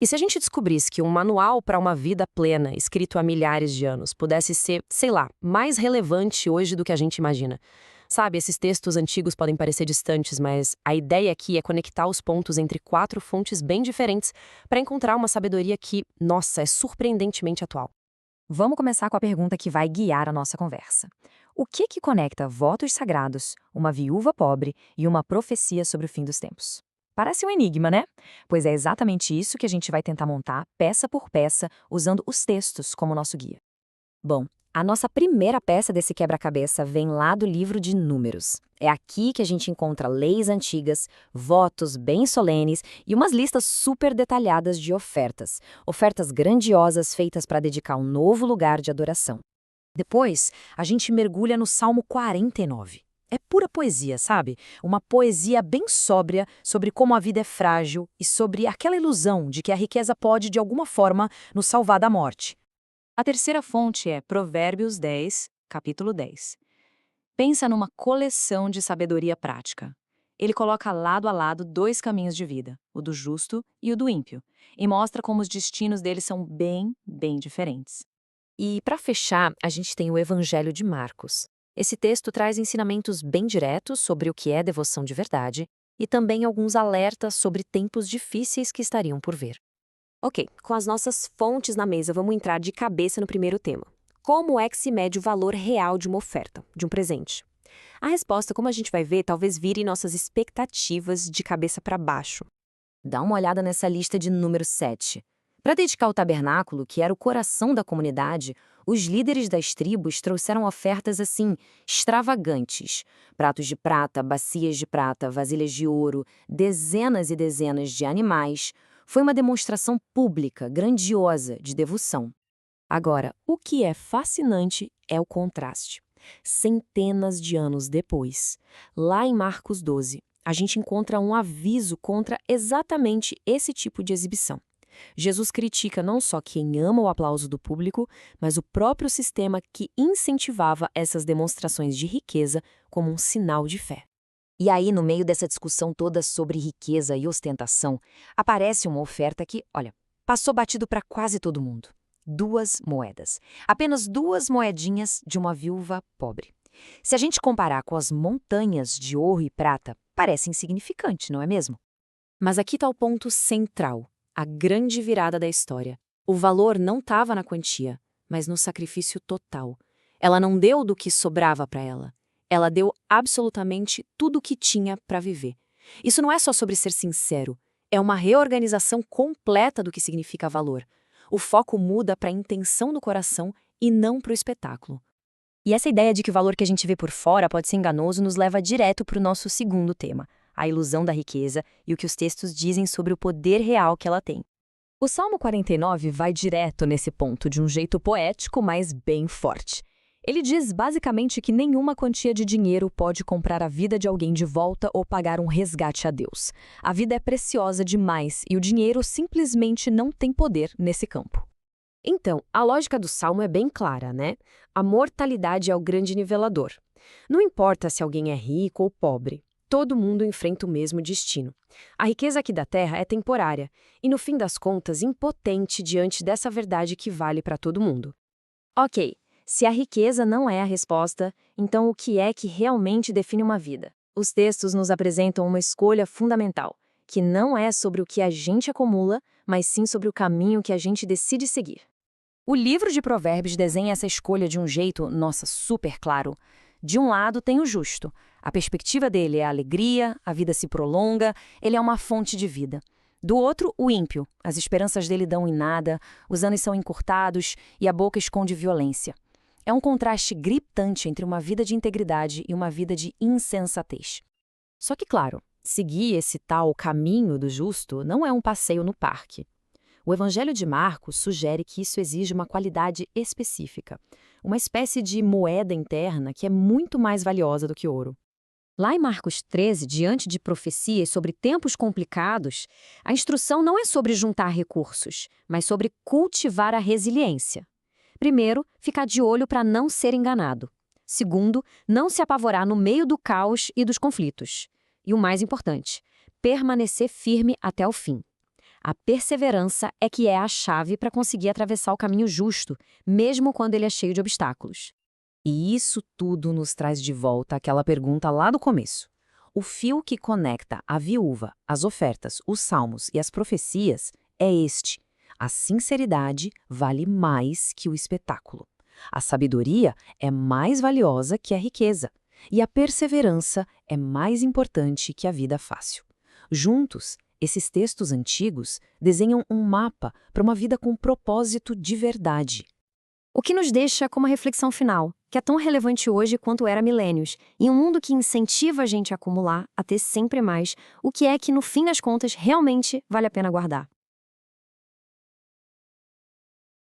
E se a gente descobrisse que um manual para uma vida plena, escrito há milhares de anos, pudesse ser, sei lá, mais relevante hoje do que a gente imagina? Sabe, esses textos antigos podem parecer distantes, mas a ideia aqui é conectar os pontos entre quatro fontes bem diferentes para encontrar uma sabedoria que, nossa, é surpreendentemente atual. Vamos começar com a pergunta que vai guiar a nossa conversa. O que conecta votos sagrados, uma viúva pobre e uma profecia sobre o fim dos tempos? Parece um enigma, né? Pois é exatamente isso que a gente vai tentar montar, peça por peça, usando os textos como nosso guia. Bom, a nossa primeira peça desse quebra-cabeça vem lá do livro de Números. É aqui que a gente encontra leis antigas, votos bem solenes e umas listas super detalhadas de ofertas. Ofertas grandiosas feitas para dedicar um novo lugar de adoração. Depois, a gente mergulha no Salmo 49. É pura poesia, sabe? Uma poesia bem sóbria sobre como a vida é frágil e sobre aquela ilusão de que a riqueza pode, de alguma forma, nos salvar da morte. A terceira fonte é Provérbios 10, capítulo 10. Pensa numa coleção de sabedoria prática. Ele coloca lado a lado dois caminhos de vida, o do justo e o do ímpio, e mostra como os destinos deles são bem diferentes. E, para fechar, a gente tem o Evangelho de Marcos. Esse texto traz ensinamentos bem diretos sobre o que é devoção de verdade e também alguns alertas sobre tempos difíceis que estariam por vir. Ok, com as nossas fontes na mesa, vamos entrar de cabeça no primeiro tema. Como é que se mede o valor real de uma oferta, de um presente? A resposta, como a gente vai ver, talvez vire nossas expectativas de cabeça para baixo. Dá uma olhada nessa lista de número 7. Para dedicar o tabernáculo, que era o coração da comunidade, os líderes das tribos trouxeram ofertas assim, extravagantes. Pratos de prata, bacias de prata, vasilhas de ouro, dezenas e dezenas de animais. Foi uma demonstração pública, grandiosa, de devoção. Agora, o que é fascinante é o contraste. Centenas de anos depois, lá em Marcos 12, a gente encontra um aviso contra exatamente esse tipo de exibição. Jesus critica não só quem ama o aplauso do público, mas o próprio sistema que incentivava essas demonstrações de riqueza como um sinal de fé. E aí, no meio dessa discussão toda sobre riqueza e ostentação, aparece uma oferta que, olha, passou batido para quase todo mundo. 2 moedas. Apenas 2 moedinhas de uma viúva pobre. Se a gente comparar com as montanhas de ouro e prata, parece insignificante, não é mesmo? Mas aqui está o ponto central, a grande virada da história. O valor não estava na quantia, mas no sacrifício total. Ela não deu do que sobrava para ela. Ela deu absolutamente tudo o que tinha para viver. Isso não é só sobre ser sincero, é uma reorganização completa do que significa valor. O foco muda para a intenção do coração e não para o espetáculo. E essa ideia de que o valor que a gente vê por fora pode ser enganoso nos leva direto para o nosso segundo tema, a ilusão da riqueza e o que os textos dizem sobre o poder real que ela tem. O Salmo 49 vai direto nesse ponto de um jeito poético, mas bem forte. Ele diz basicamente que nenhuma quantia de dinheiro pode comprar a vida de alguém de volta ou pagar um resgate a Deus. A vida é preciosa demais e o dinheiro simplesmente não tem poder nesse campo. Então, a lógica do Salmo é bem clara, né? A mortalidade é o grande nivelador. Não importa se alguém é rico ou pobre, todo mundo enfrenta o mesmo destino. A riqueza aqui da Terra é temporária e, no fim das contas, impotente diante dessa verdade que vale para todo mundo. Ok, se a riqueza não é a resposta, então o que é que realmente define uma vida? Os textos nos apresentam uma escolha fundamental, que não é sobre o que a gente acumula, mas sim sobre o caminho que a gente decide seguir. O livro de Provérbios desenha essa escolha de um jeito, nossa, super claro. De um lado tem o justo. A perspectiva dele é a alegria, a vida se prolonga, ele é uma fonte de vida. Do outro, o ímpio. As esperanças dele dão em nada, os anos são encurtados e a boca esconde violência. É um contraste gritante entre uma vida de integridade e uma vida de insensatez. Só que, claro, seguir esse tal caminho do justo não é um passeio no parque. O Evangelho de Marcos sugere que isso exige uma qualidade específica, uma espécie de moeda interna que é muito mais valiosa do que ouro. Lá em Marcos 13, diante de profecias sobre tempos complicados, a instrução não é sobre juntar recursos, mas sobre cultivar a resiliência. Primeiro, ficar de olho para não ser enganado. Segundo, não se apavorar no meio do caos e dos conflitos. E o mais importante, permanecer firme até o fim. A perseverança é que é a chave para conseguir atravessar o caminho justo, mesmo quando ele é cheio de obstáculos. E isso tudo nos traz de volta àquela pergunta lá do começo. O fio que conecta a viúva, as ofertas, os salmos e as profecias é este: a sinceridade vale mais que o espetáculo. A sabedoria é mais valiosa que a riqueza. E a perseverança é mais importante que a vida fácil. Juntos, esses textos antigos desenham um mapa para uma vida com propósito de verdade. O que nos deixa com uma reflexão final, que é tão relevante hoje quanto era há milênios, em um mundo que incentiva a gente a acumular, a ter sempre mais, o que é que, no fim das contas, realmente vale a pena guardar.